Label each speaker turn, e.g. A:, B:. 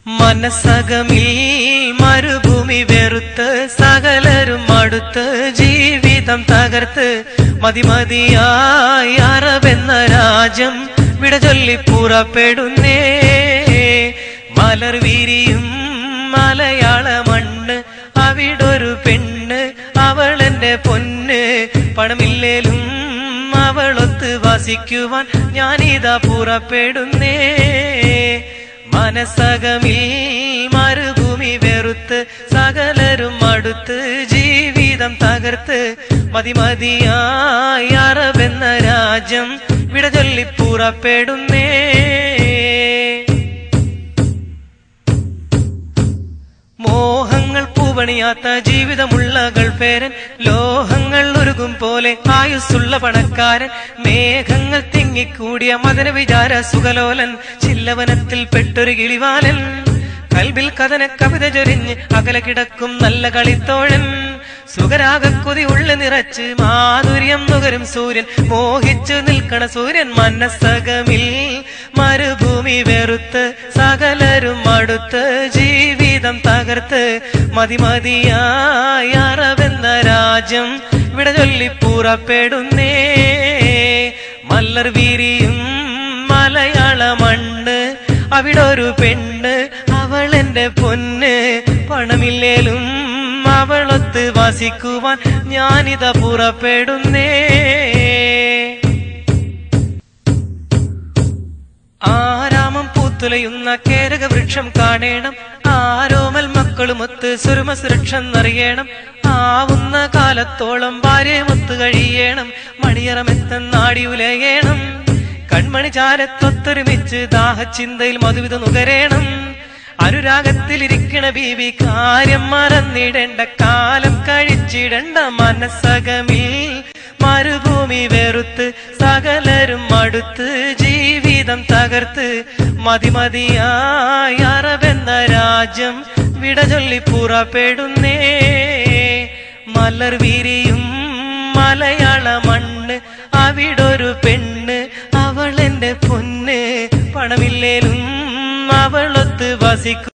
A: മനസ്സകമിൽ മരുഭൂമി വെറുത്ത് സകലരും അടുത്ത് ജീവിതം തകർത്ത് മതിമതിയായി അറബെന്ന രാജ്യം വിട ചൊല്ലി പുറപ്പെടുന്നേ. മലർ വിരിയും മലയാള മണ്ണ്, അവിടൊരു പെണ്ണ്, അവളെന്റെ പൊന്ന്. പണമില്ലേലും അവളൊത്ത് വസിക്കുവാൻ ഞാനിതാ പുറപ്പെടുന്നേ. മനസ്സകമിൽ മരുഭൂമി വെറുത്ത് സകലരും അടുത്ത് ജീവിതം തകർത്ത് മതിമതിയായി അറബെന്ന രാജ്യം വിട ചൊല്ലി പുറപ്പെടുന്നേ. മോഹങ്ങൾ പൂവണിയാത്ത ജീവിതമുള്ള ഗൾഫേരൻ, ലോഹങ്ങൾ ഉരുകും പോലെ ആയുസ്സുള്ള പണക്കാരൻ, മേഘങ്ങൾ തിങ്ങിക്കൂടിയ മദന വിചാര സുഖലോലൻ, ചില്ലവനത്തിൽ പെട്ടൊരു കിളിവാലൻ, കൽബിൽ കഥന കവിത ചൊരിഞ്ഞ് അകലെ കിടക്കും നല്ല കളിത്തോഴൻ, സുഖരാഗക്കൊതി ഉള്ളു നിറച്ച് മാധുര്യം നുകരും സൂര്യൻ, മോഹിച്ചു നിൽക്കണ സൂര്യൻ. മനസ്സകമിൽ മരുഭൂമി വെറുത്ത് സകലരും അടുത്ത് ജീവിതം തകർത്ത് മതിമതിയായി അറബെന്ന രാജ്യം വിട ചൊല്ലി പുറപ്പെടുന്നേ. മലർ വിരിയും മലയാള മണ്ണ്, അവിടൊരു പെണ്ണ്, അവളെന്റെ പൊന്ന്. പണമില്ലേലും അവളൊത്ത് വസിക്കുവാൻ ഞാനിതാ പുറപ്പെടുന്നേ. ആരാമം പൂത്തുലയുന്ന കേരക വൃക്ഷം കാണേണം, ആരോമൽ മക്കളുമൊത്ത് സുരമ സുരക്ഷം അറിയണം. ആവുന്ന കാലത്തോളം ഭാര്യമൊത്ത് കഴിയണം, മണിയറമെത്തന്നാടി ഉലയണം. കൺമണി ചാരത്തൊത്തൊരുമിച്ച് ദാഹച്ചിന്തയിൽ മധുവിധ നുകരേണം. അനുരാഗത്തിലിരിക്കണ ബീവി കാര്യം മറന്നിടേണ്ട, കാലം കഴിച്ചിടണ്ട. മനസ്സകമിൽ മരുഭൂമി വെറുത്ത് സകലരും അടുത്ത് ജീവിതം തകർത്ത് മതിമതിയായി അറബെന്ന രാജ്യം വിട ചൊല്ലി പുറപ്പെടുന്നേ. മലർ വിരിയും മലയാള മണ്ണ്, അവിടൊരു പെണ്ണ്, അവളെന്റെ പൊന്ന്. പണമില്ലേലും അവളൊത്ത് വസിക്കും